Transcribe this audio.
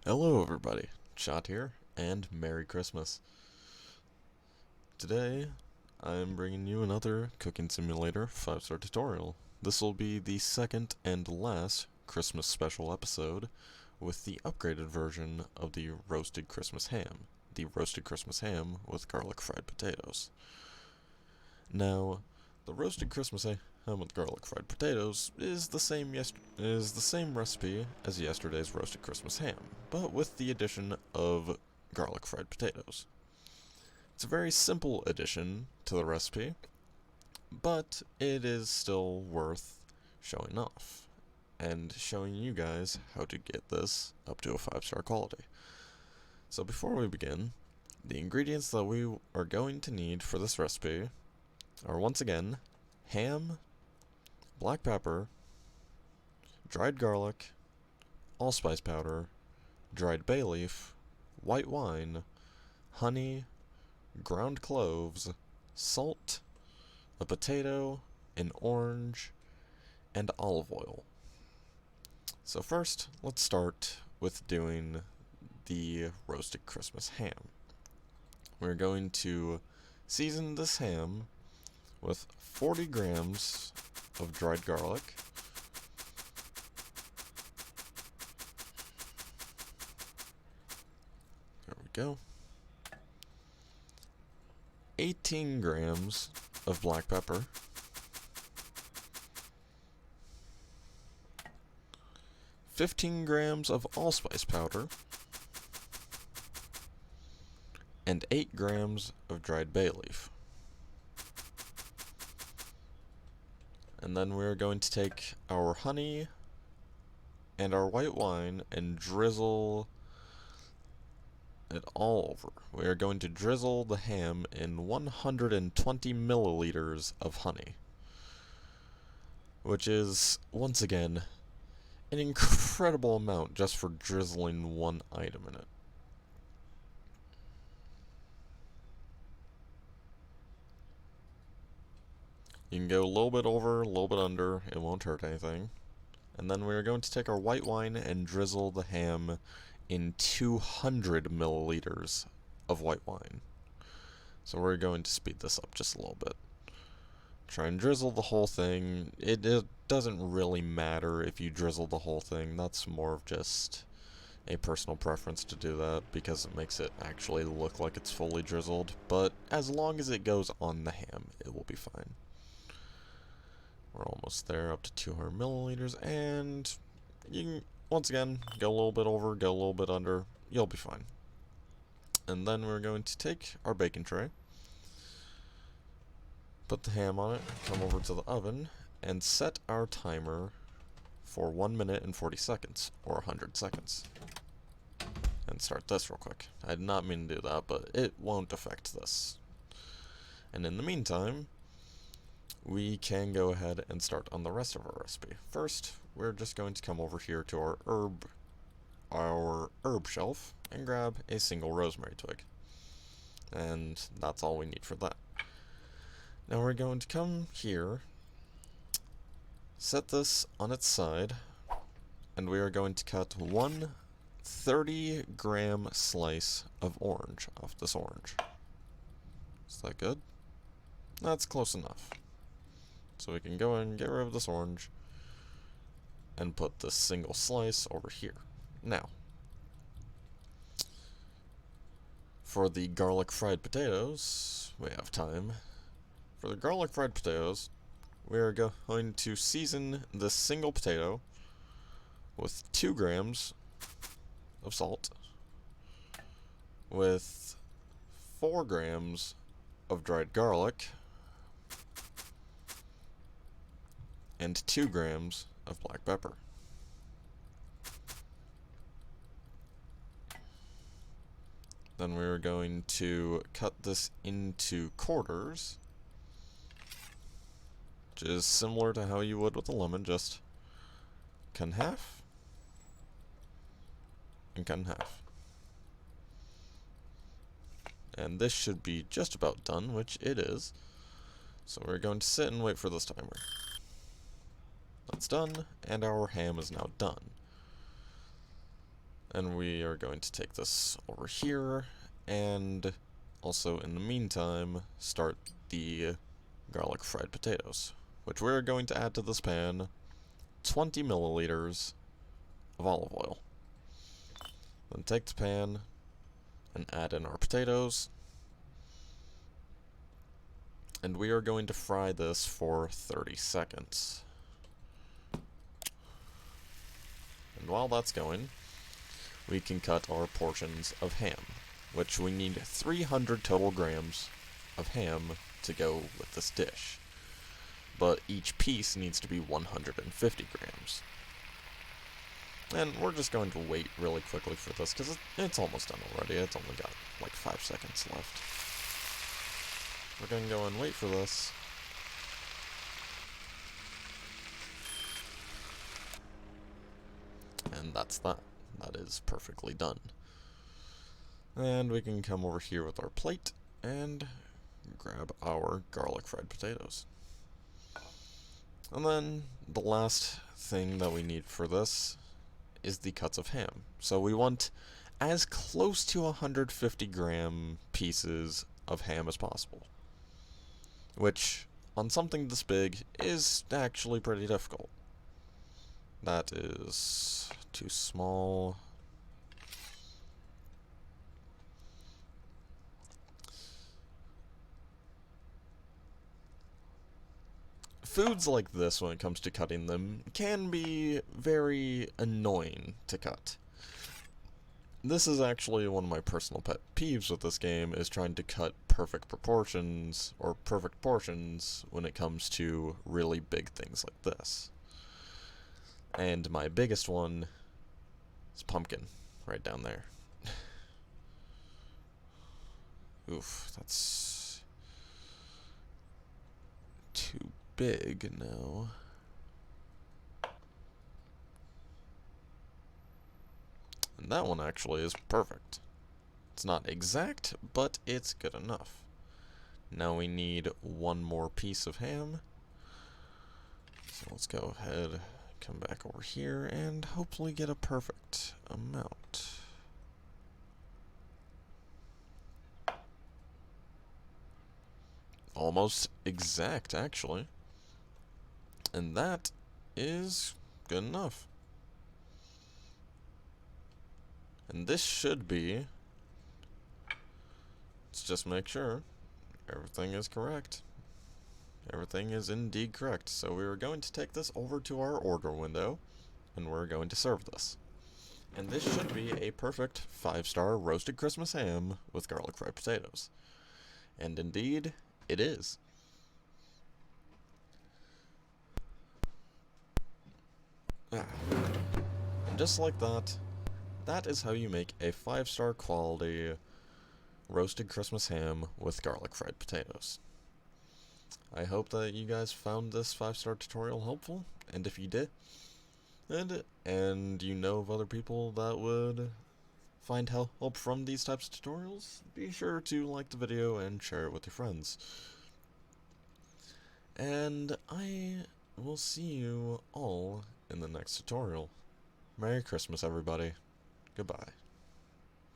Hello everybody, Shot here, and Merry Christmas. Today, I'm bringing you another Cooking Simulator 5-star tutorial. This will be the second and last Christmas special episode with the upgraded version of the roasted Christmas ham. The roasted Christmas ham with garlic fried potatoes. Now, the roasted Christmas ham with garlic fried potatoes is the same recipe as yesterday's roasted Christmas ham, but with the addition of garlic fried potatoes. It's a very simple addition to the recipe, but it is still worth showing off and showing you guys how to get this up to a 5-star quality. So before we begin, the ingredients that we are going to need for this recipe are once again ham, black pepper, dried garlic, allspice powder, dried bay leaf, white wine, honey, ground cloves, salt, a potato, an orange, and olive oil. So first, let's start with doing the roasted Christmas ham. We're going to season this ham with 40 grams of dried garlic, there we go, 18 grams of black pepper, 15 grams of allspice powder, and 8 grams of dried bay leaf. And then we're going to take our honey and our white wine and drizzle it all over. We are going to drizzle the ham in 120 milliliters of honey, which is, once again, an incredible amount just for drizzling one item in it. You can go a little bit over, a little bit under, it won't hurt anything. And then we're going to take our white wine and drizzle the ham in 200 milliliters of white wine. So we're going to speed this up just a little bit. Try and drizzle the whole thing. It doesn't really matter if you drizzle the whole thing. That's more of just a personal preference to do that because it makes it actually look like it's fully drizzled. But as long as it goes on the ham, it will be fine. We're almost there, up to 200 milliliters, and you can, once again, go a little bit over, go a little bit under, you'll be fine. And then we're going to take our baking tray, put the ham on it, come over to the oven, and set our timer for 1 minute and 40 seconds, or 100 seconds. And start this real quick. I did not mean to do that, but it won't affect this. And in the meantime, we can go ahead and start on the rest of our recipe. First, we're just going to come over here to our herb shelf and grab a single rosemary twig. And that's all we need for that. Now we're going to come here, set this on its side, and we are going to cut one 30-gram slice of orange off this orange. Is that good? That's close enough. So we can go and get rid of this orange and put this single slice over here. Now, for the garlic fried potatoes, we have time. For the garlic fried potatoes, we are going to season this single potato with 2 grams of salt, with 4 grams of dried garlic, and 2 grams of black pepper. Then we're going to cut this into quarters, which is similar to how you would with a lemon, just cut in half, and cut in half. And this should be just about done, which it is. So we're going to sit and wait for this timer. That's done, and our ham is now done. And we are going to take this over here, and also in the meantime, start the garlic fried potatoes, which we're going to add to this pan 20 milliliters of olive oil. Then take the pan and add in our potatoes, and we are going to fry this for 30 seconds. And while that's going, we can cut our portions of ham, which we need 300 total grams of ham to go with this dish. But each piece needs to be 150 grams. And we're just going to wait really quickly for this, because it's almost done already. It's only got like 5 seconds left. We're going to go and wait for this. And that's that. That is perfectly done. And we can come over here with our plate and grab our garlic fried potatoes. And then the last thing that we need for this is the cuts of ham. So we want as close to 150 gram pieces of ham as possible, which on something this big is actually pretty difficult. That is too small. Foods like this, when it comes to cutting them, can be very annoying to cut. This is actually one of my personal pet peeves with this game, is trying to cut perfect proportions, or perfect portions, when it comes to really big things like this. And my biggest one is pumpkin, right down there. Oof, that's too big now. And that one actually is perfect. It's not exact, but it's good enough. Now we need one more piece of ham. So let's go ahead, come back over here, and hopefully get a perfect amount. Almost exact, actually. And that is good enough. And this should be, let's just make sure everything is correct. Everything is indeed correct. So we are going to take this over to our order window, and we're going to serve this. And this should be a perfect 5-star roasted Christmas ham with garlic fried potatoes. And indeed, it is. And just like that, that is how you make a 5-star quality roasted Christmas ham with garlic fried potatoes. I hope that you guys found this 5-star tutorial helpful, and if you did, and you know of other people that would find help from these types of tutorials, be sure to like the video and share it with your friends. And I will see you all in the next tutorial. Merry Christmas, everybody. Goodbye.